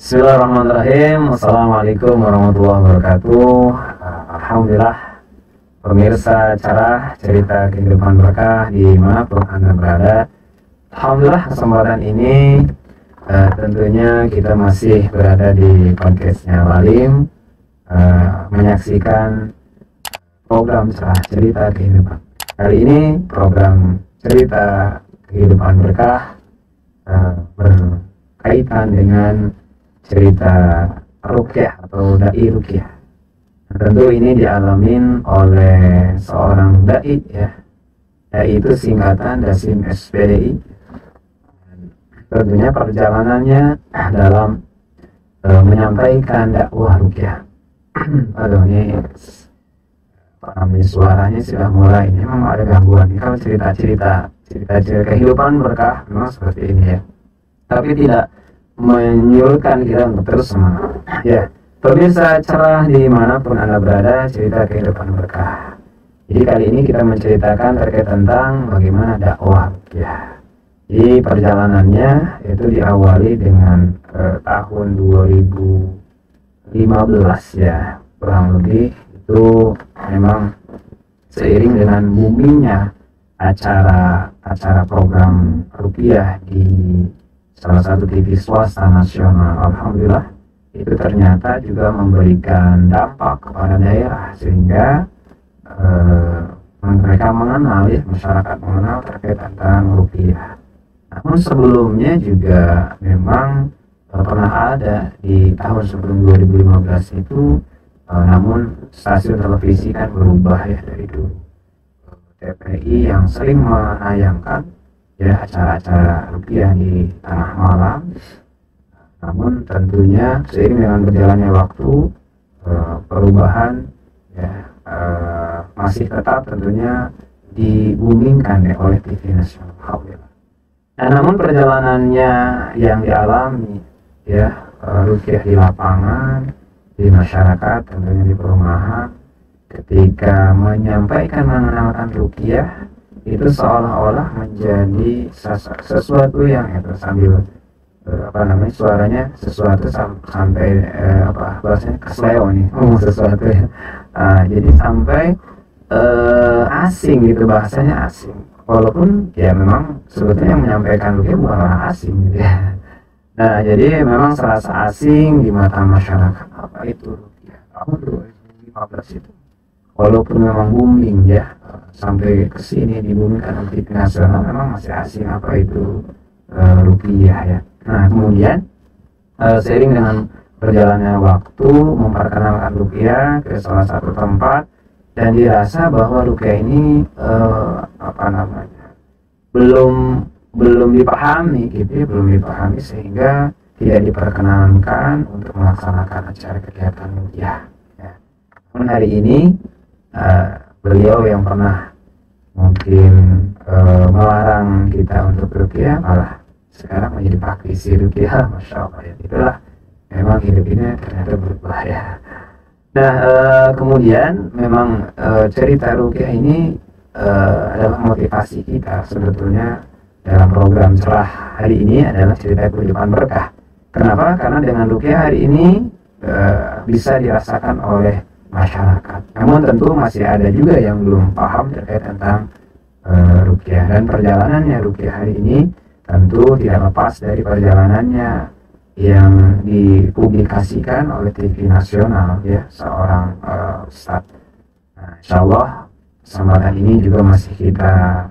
Bismillahirrahmanirrahim. Assalamualaikum warahmatullahi wabarakatuh. Alhamdulillah, pemirsa acara cerita kehidupan berkah dimanapun Anda berada. Alhamdulillah, kesempatan ini tentunya kita masih berada di podcastnya Lalim, menyaksikan program cerita kehidupan. Kali ini program cerita kehidupan berkah berkaitan dengan cerita ruqyah atau dai ruqyah. Tentu ini dialamin oleh seorang dai, ya. Dai itu singkatan Dasim SPDI. Tentunya perjalanannya dalam menyampaikan dakwah ruqyah. Aduh, ini suaranya sudah mulai, memang ada gangguan. Kalau cerita kehidupan berkah memang seperti ini, ya. Tapi tidak menyuruhkan kita untuk terus semangat, ya. Pemirsa cerah dimanapun Anda berada, cerita kehidupan berkah. Jadi kali ini kita menceritakan terkait tentang bagaimana dakwah, ya. Jadi perjalanannya itu diawali dengan tahun 2015, ya, kurang lebih. Itu memang seiring dengan boomingnya acara program ruqyah di salah satu TV swasta nasional. Alhamdulillah, itu ternyata juga memberikan dampak kepada daerah, sehingga mereka mengenal, ya, masyarakat mengenal terkait tentang ruqyah. Namun sebelumnya juga memang pernah ada di tahun sebelum 2015 itu, namun stasiun televisi kan berubah, ya, dari dulu. TPI yang sering menayangkan, ya, acara-acara ruqyah di tengah malam. Namun tentunya seiring dengan berjalannya waktu, perubahan, ya, masih tetap tentunya dibumingkan, ya, oleh TV nasional. Nah, namun perjalanannya yang dialami, ya, ruqyah di lapangan, di masyarakat, tentunya di perumahan, ketika menyampaikan mengenalkan ruqyah, itu seolah-olah menjadi sesuatu yang itu sambil suaranya sesuatu sampai bahasanya kesleo nih, sesuatu, ya. Jadi sampai asing gitu, bahasanya asing, walaupun ya memang sebetulnya yang menyampaikan ruqyah bukan orang asing, gitu, ya. Nah, jadi memang serasa asing di mata masyarakat. Apa itu ruqyah? Tahun 2015 itu, walaupun memang booming, ya, sampai ke sini dibumingkan oleh TV nasional, memang masih asing apa itu ruqyah, ya. Nah, kemudian seiring dengan berjalannya waktu, memperkenalkan ruqyah ke salah satu tempat, dan dirasa bahwa ruqyah ini belum dipahami, gitu, ya, belum dipahami, sehingga tidak diperkenankan untuk melaksanakan acara kegiatan ruqyah, ya. Namun hari ini beliau yang pernah mungkin melarang kita untuk ruqyah malah sekarang menjadi praktisi ruqyah. Masya Allah, ya. Itulah memang hidup ini ternyata berubah, ya. Nah, kemudian memang cerita ruqyah ini adalah motivasi kita sebetulnya dalam program cerah hari ini adalah cerita kehidupan berkah. Kenapa? Karena dengan ruqyah hari ini bisa dirasakan oleh masyarakat. Namun tentu masih ada juga yang belum paham terkait tentang ruqyah, dan perjalanannya ruqyah hari ini tentu tidak lepas dari perjalanannya yang dipublikasikan oleh TV nasional, ya, seorang ustadz. Nah, insya Allah kesempatan ini juga masih kita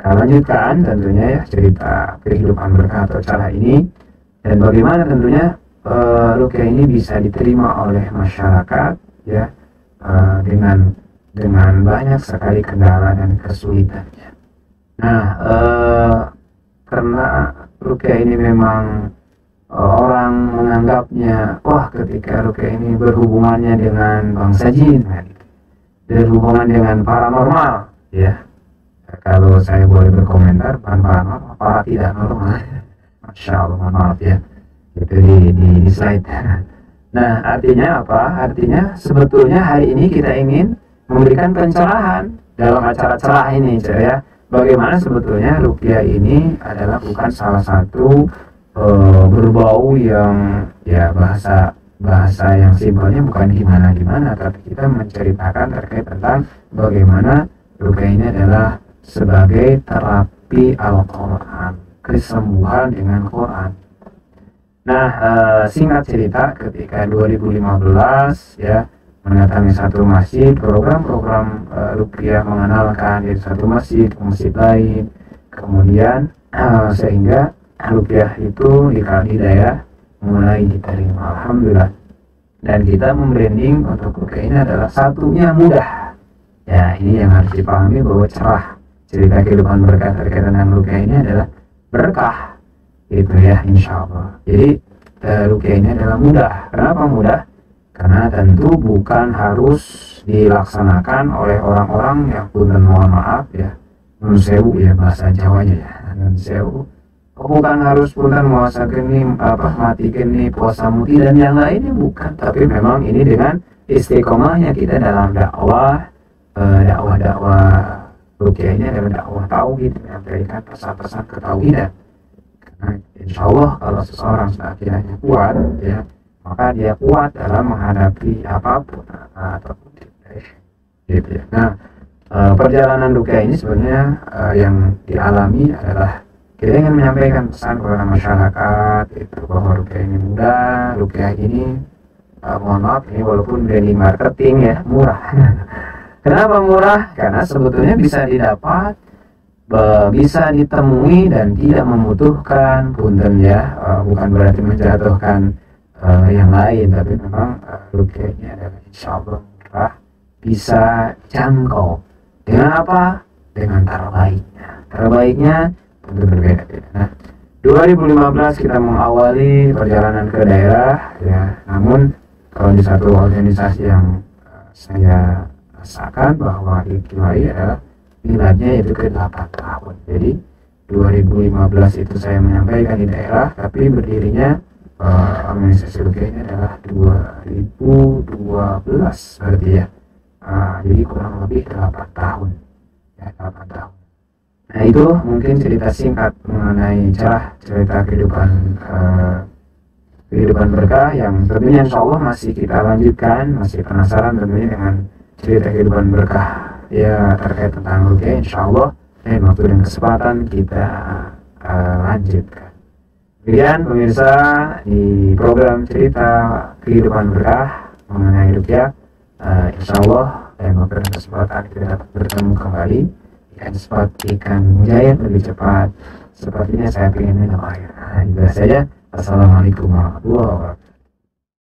lanjutkan tentunya, ya, cerita kehidupan berkah atau cara ini, dan bagaimana tentunya ruqyah ini bisa diterima oleh masyarakat, ya, dengan banyak sekali kendala dan kesulitannya. Nah, karena ruqyah ini memang orang menganggapnya, wah, ketika ruqyah ini berhubungannya dengan bangsa jin, berhubungan dengan paranormal, ya. Kalau saya boleh berkomentar, bukan paranormal, para tidak normal. Masya Allah, maaf, ya. Itu di slide. Nah, artinya apa? Artinya sebetulnya hari ini kita ingin memberikan pencerahan dalam acara cerah ini, ya. Bagaimana sebetulnya ruqyah ini adalah bukan salah satu berbau yang ya bahasa yang simpelnya bukan gimana-gimana, tapi kita menceritakan terkait tentang bagaimana ruqyah ini adalah sebagai terapi Al-Quran, kesembuhan dengan Quran. Nah, singkat cerita, ketika 2015 ya mendatangi satu masjid, program-program ruqyah mengenalkan dari satu masjid ke masjid lain, kemudian sehingga ruqyah itu di daerah mulai diterima, alhamdulillah. Dan kita membranding untuk ruqyah ini adalah satunya mudah. Ya, ini yang harus dipahami bahwa cerita kehidupan berkah terkait dengan ruqyah ini adalah berkah, gitu ya, insya Allah. Jadi ruqyah ini adalah mudah. Kenapa mudah? Karena tentu bukan harus dilaksanakan oleh orang-orang yang punten mohon maaf ya, nun sewu ya bahasa Jawanya ya, nun sewu. Bukan harus punten puasa geni mati geni puasa muti dan yang lainnya, bukan. Tapi memang ini dengan istiqomahnya kita dalam dakwah ruqyah ini adalah dakwah tauhid, menyampaikan pesan-pesan ketauhidan. Karena insya Allah kalau seseorang sudah akidahnya kuat ya, maka dia kuat dalam menghadapi apapun ataupun gitu ya. Nah, perjalanan ruqyah ini sebenarnya yang dialami adalah kita ingin menyampaikan pesan kepada masyarakat itu bahwa ruqyah ini mudah, ruqyah ini mohon maaf ini walaupun branding marketing ya murah. Kenapa murah? Karena sebetulnya bisa didapat, bisa ditemui dan tidak membutuhkan punten ya, bukan berarti menjatuhkan yang lain, tapi memang ruqyah ini adalah insya Allah murah, bisa jangkau. Dengan apa? Dengan terbaiknya tentu berbeda-beda. Nah, 2015 kita mengawali perjalanan ke daerah ya, namun kalau di satu organisasi yang saya rasakan bahwa dimulai adalah miladnya itu ke 8 tahun. Jadi 2015 itu saya menyampaikan di daerah, tapi berdirinya organisasi ruqyah ini adalah 2012 berarti ya. Jadi kurang lebih 8 tahun ya, 8 tahun. Nah, itu mungkin cerita singkat mengenai cerita kehidupan berkah yang tentunya insya Allah masih kita lanjutkan. Masih penasaran tentunya dengan cerita kehidupan berkah ya terkait tentang ruqyah, insya Allah dan waktu dan kesempatan kita lanjutkan. Kemudian pemirsa, di program cerita kehidupan berkah mengenai ruqyah, insya Allah dan waktu dan kesempatan kita dapat bertemu kembali. Ikan cepat, ikan mujair lebih cepat. Sepertinya saya ingin minum air. Nah, itu saja. Assalamualaikum warahmatullahi wabarakatuh.